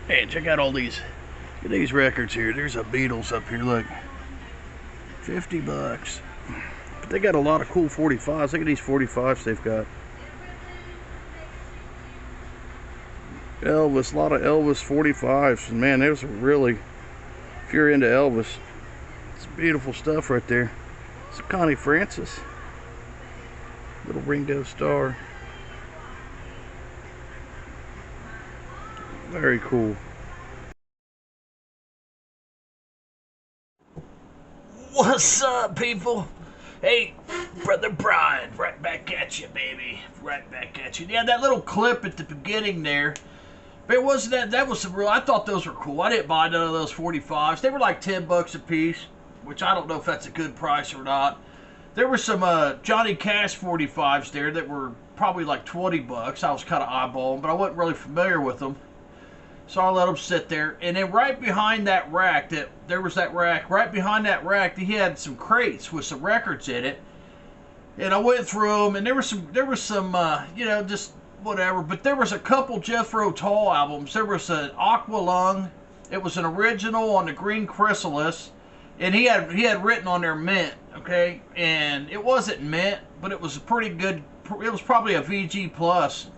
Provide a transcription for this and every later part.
Hey, check out all these. Look at these records here. There's a Beatles up here. Look, 50 bucks. But they got a lot of cool 45s. Look at these 45s they've got. Elvis, a lot of Elvis 45s. And man, there's some really, if you're into Elvis, it's beautiful stuff right there. It's Connie Francis. Little Ringo Starr. Very cool. What's up, people? Hey, Brother Brian, right back at you, baby. Right back at you. Yeah, that little clip at the beginning there. But wasn't that was some real, I thought those were cool. I didn't buy none of those 45s. They were like 10 bucks a piece, which I don't know if that's a good price or not. There were some Johnny Cash 45s there that were probably like 20 bucks. I was kind of eyeballing, but I wasn't really familiar with them. So I let them sit there. And then right behind that rack, there was that rack. Right behind that rack, he had some crates with some records in it. And I went through them, and there was some, you know, just whatever. But there was a couple Jethro Tull albums. There was an Aqua Lung. It was an original on the Green Chrysalis. And he had written on there mint, okay? And it wasn't mint, but it was a pretty good, it was probably a VG plus.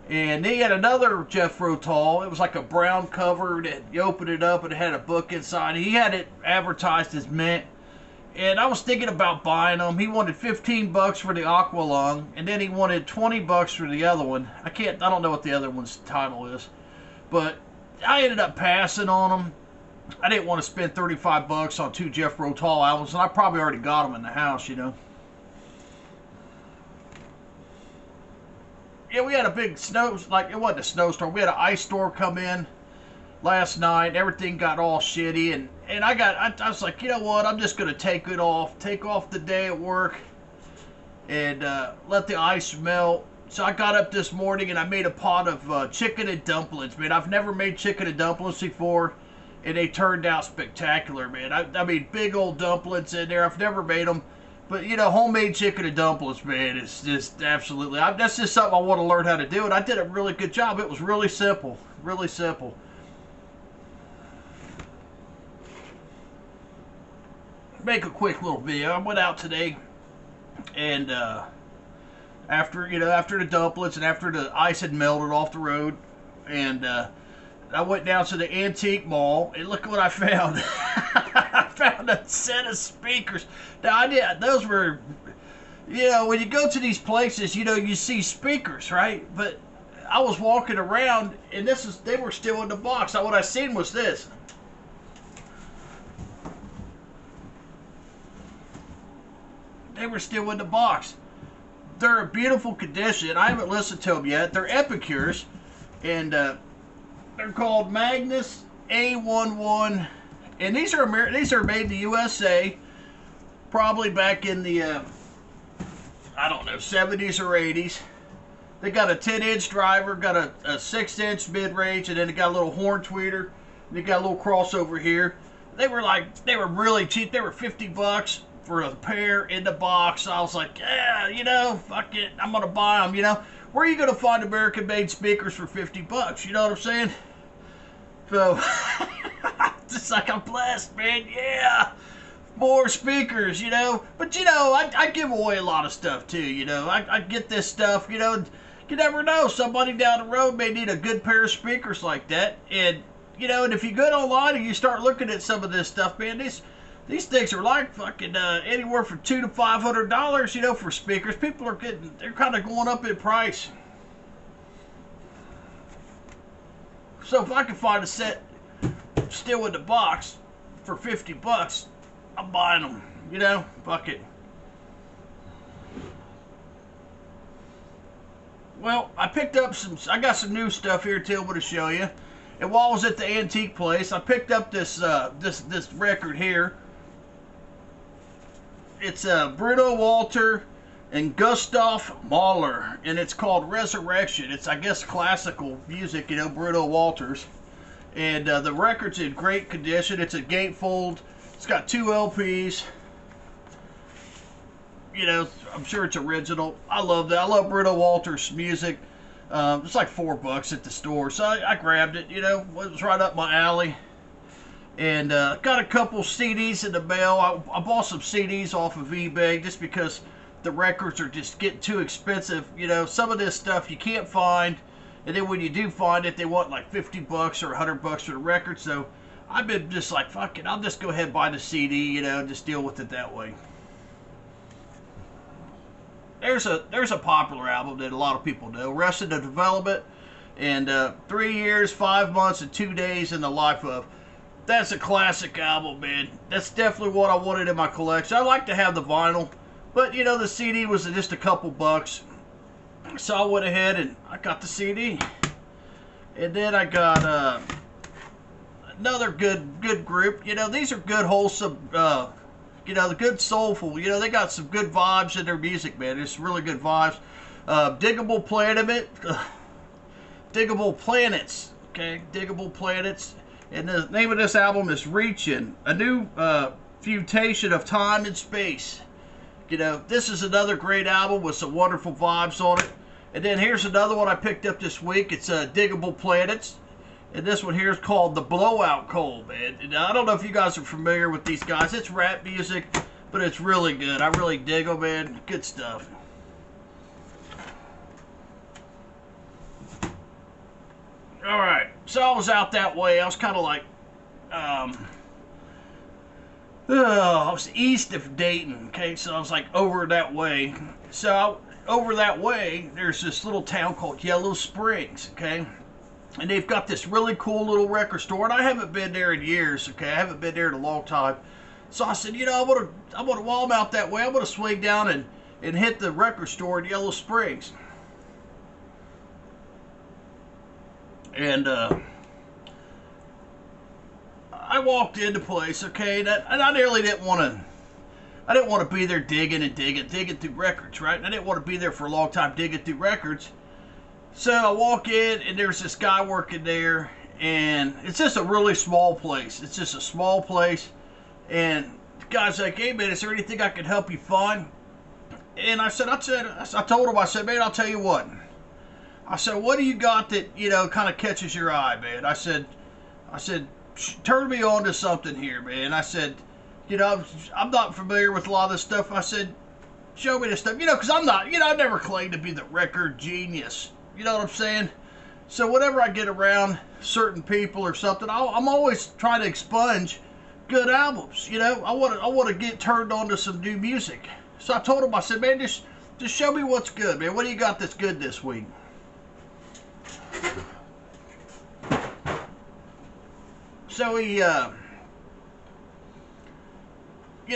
And he had another Jethro Tull. It was like a brown cover. You opened it up and it had a book inside. He had it advertised as mint. And I was thinking about buying them. He wanted 15 bucks for the Aqua Lung, and then he wanted 20 bucks for the other one. I don't know what the other one's title is. But I ended up passing on them. I didn't want to spend 35 bucks on two Jethro Tull albums, and I probably already got them in the house, you know. Yeah, we had a big snow, like, it wasn't a snowstorm. We had an ice storm come in last night. Everything got all shitty, and I was like, you know what, I'm just going to take off the day at work, and let the ice melt. So I got up this morning, and I made a pot of chicken and dumplings, man. I've never made chicken and dumplings before, and they turned out spectacular, man. I mean, big old dumplings in there. I've never made them. But, you know, homemade chicken and dumplings, man, it's just absolutely, that's just something I want to learn how to do, and I did a really good job. It was really simple, really simple. Make a quick little video. I went out today, and after the dumplings and after the ice had melted off the road, and I went down to the antique mall, and look what I found. I found a set of speakers. Now, those were, you know, when you go to these places, you know, you see speakers, right? But I was walking around, and they were still in the box. Now, what I seen was this. They were still in the box. They're in beautiful condition. I haven't listened to them yet. They're Epicures, and they're called Magnus A11. And these are made in the USA, probably back in the, I don't know, 70s or 80s. They got a 10-inch driver, got a 6-inch mid-range, and then they got a little horn tweeter. They got a little crossover here. They were really cheap. They were 50 bucks for a pair in the box. I was like, yeah, you know, fuck it, I'm gonna buy them. You know, where are you gonna find American-made speakers for 50 bucks? You know what I'm saying? So. Just like I'm blessed, man. Yeah, more speakers, you know. But you know, I give away a lot of stuff too. You know, I get this stuff. You know, you never know. Somebody down the road may need a good pair of speakers like that. And you know, and if you go online and you start looking at some of this stuff, man, these things are like fucking anywhere from $200 to $500. You know, for speakers. People are they're kind of going up in price. So if I can find a set still in the box for 50 bucks, I'm buying them, you know, fuck it. Well, I got some new stuff here too, I'm going to show you. And while I was at the antique place, I picked up this record here. It's Bruno Walter and Gustav Mahler, and it's called Resurrection. It's, I guess, classical music, you know, Bruno Walters. And the record's in great condition. It's a gatefold. It's got 2 LPs. You know, I'm sure it's original. I love that. I love Bruno Walters' music. It's like $4 at the store, so I grabbed it. You know, it was right up my alley. And got a couple CDs in the mail. I bought some CDs off of eBay just because the records are just getting too expensive. You know, some of this stuff you can't find, and then when you do find it, they want like $50 or $100 for the record. So I've been just like, fuck it, I'll just go ahead and buy the CD, you know, and just deal with it that way. There's a popular album that a lot of people know, Arrested Development, and 3 years, 5 months, and 2 days in the life of. That's a classic album, man. That's definitely what I wanted in my collection. I like to have the vinyl, but you know, the CD was just a couple bucks. So I went ahead and I got the CD. And then I got another good group. You know, these are good, wholesome, you know, the good soulful. You know, they got some good vibes in their music, man. It's really good vibes. Diggable Planets. Okay, Diggable Planets. And the name of this album is Reaching, a new futation of time and space. You know, this is another great album with some wonderful vibes on it. And then here's another one I picked up this week. It's Diggable Planets. And this one here is called The Blowout Coal, man. And I don't know if you guys are familiar with these guys. It's rap music, but it's really good. I really dig them, man. Good stuff. Alright, so I was out that way. I was kind of like, I was east of Dayton, okay, so I was like over that way. So over that way, there's this little town called Yellow Springs, okay, and they've got this really cool little record store, and I haven't been there in years, okay, I haven't been there in a long time. So I said, you know, while I'm out that way, I'm gonna swing down and hit the record store in Yellow Springs. And I walked into place, okay, and I really didn't want to be there digging through records, right? And I didn't want to be there for a long time digging through records. So I walk in, and there's this guy working there, and it's just a really small place. It's just a small place, and the guy's like, hey, man, is there anything I can help you find? And I told him, I said, man, I'll tell you what. I said, what do you got that, you know, kind of catches your eye, man? I said, turn me on to something here, man. I said, you know, I'm not familiar with a lot of this stuff. I said, show me this stuff, you know, because I'm not, you know, I never claimed to be the record genius. You know what I'm saying? So whenever I get around certain people or something, I'm always trying to expunge good albums. You know, I want to get turned on to some new music. So I told him, I said, man, just show me what's good, man. What do you got that's good this week? So he, you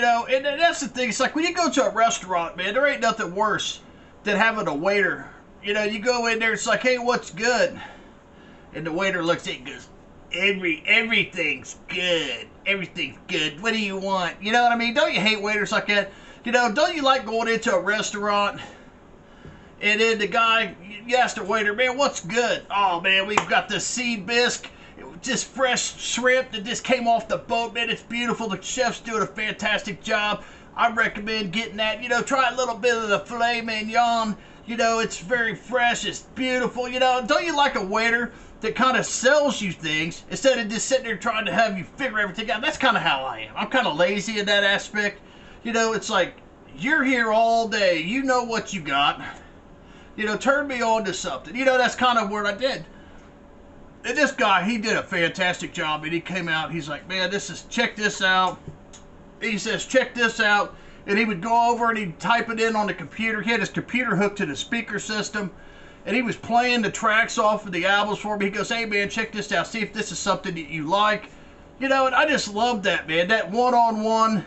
know, and that's the thing. It's like when you go to a restaurant, man, there ain't nothing worse than having a waiter. You know, you go in there, it's like, hey, what's good? And the waiter looks at you and goes, everything's good. Everything's good. What do you want? You know what I mean? Don't you hate waiters like that? You know, don't you like going into a restaurant and then the guy, you ask the waiter, man, what's good? Oh, man, we've got the sea bisque. Just fresh shrimp that just came off the boat, man. It's beautiful. The chef's doing a fantastic job. I recommend getting that. You know, try a little bit of the filet mignon. You know, it's very fresh. It's beautiful. You know, don't you like a waiter that kind of sells you things instead of just sitting there trying to have you figure everything out? That's kind of how I am. I'm kind of lazy in that aspect. You know, it's like, you're here all day. You know what you got. You know, turn me on to something. You know, that's kind of what I did. And this guy, he did a fantastic job, and he came out, he's like, man, check this out. He says, check this out. And he would go over and he'd type it in on the computer. He had his computer hooked to the speaker system, and he was playing the tracks off of the albums for me. He goes, hey, man, check this out. See if this is something that you like. You know, and I just love that, man. That one-on-one,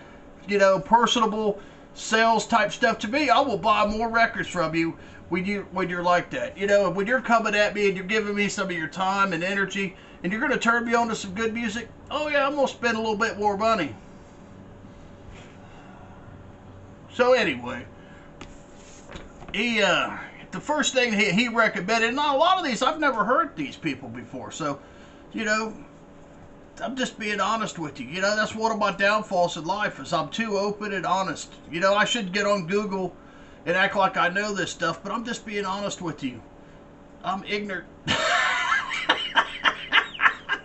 you know, personable sales type stuff. To me, I will buy more records from you when you're like that. You know, when you're coming at me and you're giving me some of your time and energy and you're going to turn me on to some good music, oh yeah, I'm going to spend a little bit more money. So anyway, the first thing he recommended, and a lot of these, I've never heard these people before, so, you know, I'm just being honest with you. You know, that's one of my downfalls in life, is I'm too open and honest. You know, I should get on Google and act like I know this stuff, but I'm just being honest with you. I'm ignorant.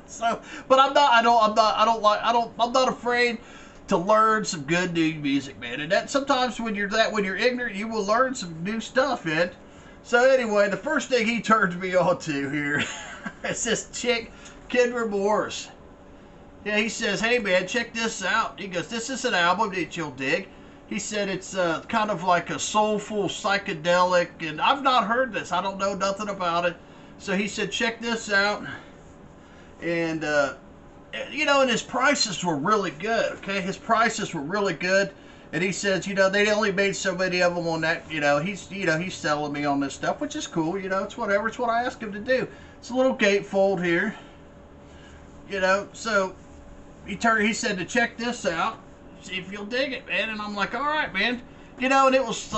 So, but I'm not afraid to learn some good new music, man. And that sometimes when you're ignorant, you will learn some new stuff, man. So anyway, the first thing he turns me on to here is this chick, Kendra Morse. Yeah, he says, hey man, check this out. He goes, this is an album that you'll dig. He said it's kind of like a soulful psychedelic, and I've not heard this. I don't know nothing about it. So he said, check this out. And, you know, and his prices were really good, okay? His prices were really good. And he says, you know, they only made so many of them on that, he's selling me on this stuff, which is cool, it's whatever. It's what I asked him to do. It's a little gatefold here, so he said to check this out, see if you'll dig it, man. And I'm like, all right, man. And it was,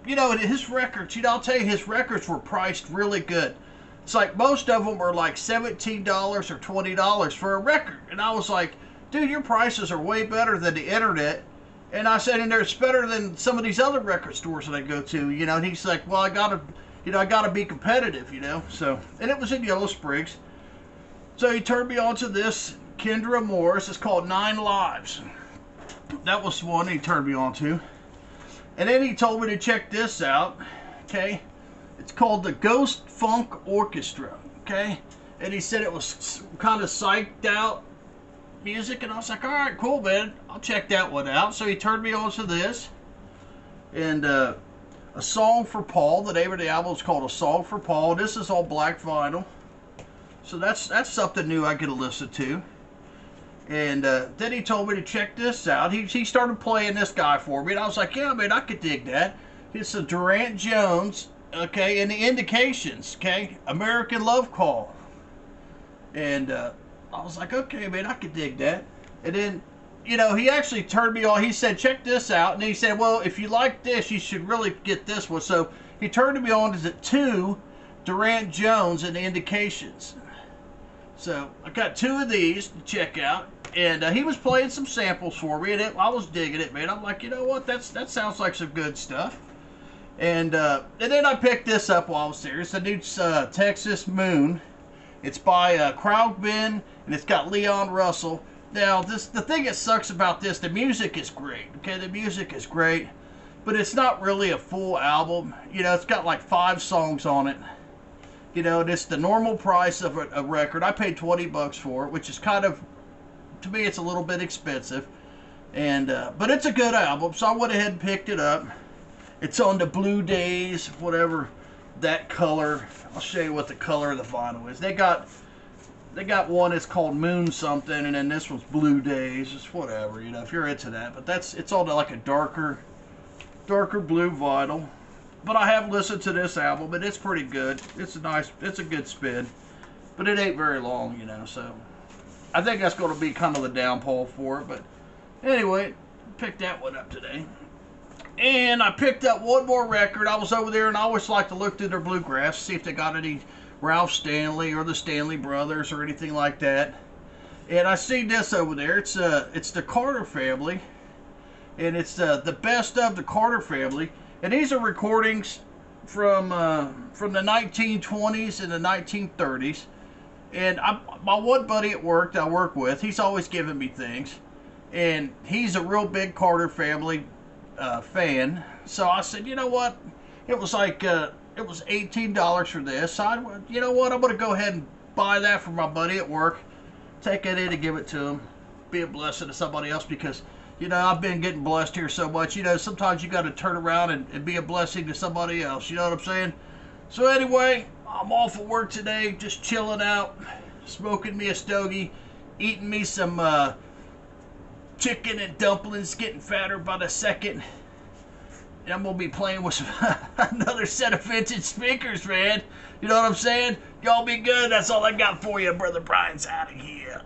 his records, I'll tell you, his records were priced really good. It's like most of them were like $17 or $20 for a record. And I was like, dude, your prices are way better than the internet. And I said, and it's better than some of these other record stores that I go to, And he's like, well, I gotta be competitive, So, and it was in Yellow Springs. So he turned me on to this Kendra Morse. It's called 9 Lives. That was one he turned me on to. And then he told me to check this out, okay? It's called the Ghost Funk Orchestra, okay? And he said it was kind of psyched out music, and I was like, all right, cool, man. I'll check that one out. So he turned me on to this. And A Song for Paul. The name of the album is called A Song for Paul. This is all black vinyl. So that's something new I get to listen to. And then he told me to check this out. He started playing this guy for me, and I was like, yeah, man, I could dig that. It's a Durant Jones, okay, and the Indications, okay, American Love Call. And I was like, okay, man, I could dig that. And then, he actually turned me on. He said, check this out. And he said, well, if you like this, you should really get this one. So he turned me on to 2 Durant Jones and the Indications. So I got 2 of these to check out. And he was playing some samples for me, and I was digging it, man. I'm like, you know what? That sounds like some good stuff. And then I picked this up while I was there. It's a new Texas Moon. It's by Kraugbin, and it's got Leon Russell. Now, the thing that sucks about this, the music is great. Okay, the music is great, but it's not really a full album. It's got like 5 songs on it. And it's the normal price of a record. I paid $20 for it, which is kind of, to me, it's a little bit expensive. And but it's a good album, so I went ahead and picked it up. It's on the Blue Days, whatever that color. I'll show you what the color of the vinyl is. They got one that's called Moon something, and then this one's Blue Days. It's whatever, if you're into that. But it's on like a darker blue vinyl. But I have listened to this album, and it's pretty good. It's a good spin. But it ain't very long, so I think that's going to be kind of the downfall for it. But anyway, picked that one up today. And I picked up one more record. I was over there, and I always like to look through their bluegrass, see if they got any Ralph Stanley or the Stanley Brothers or anything like that. And I see this over there. It's the Carter Family, and it's the best of the Carter Family. And these are recordings from the 1920s and the 1930s. And my one buddy at work that I work with, he's always giving me things, and he's a real big Carter Family fan. So I said, you know what? It was like it was $18 for this. So you know what? I'm gonna go ahead and buy that for my buddy at work. Take it in and give it to him. Be a blessing to somebody else, because I've been getting blessed here so much. Sometimes you got to turn around and be a blessing to somebody else. You know what I'm saying? So anyway, I'm off of work today, just chilling out, smoking me a stogie, eating me some chicken and dumplings, getting fatter by the second. And I'm going to be playing with another set of vintage speakers, man. You know what I'm saying? Y'all be good. That's all I got for you. Brother Brian's out of here.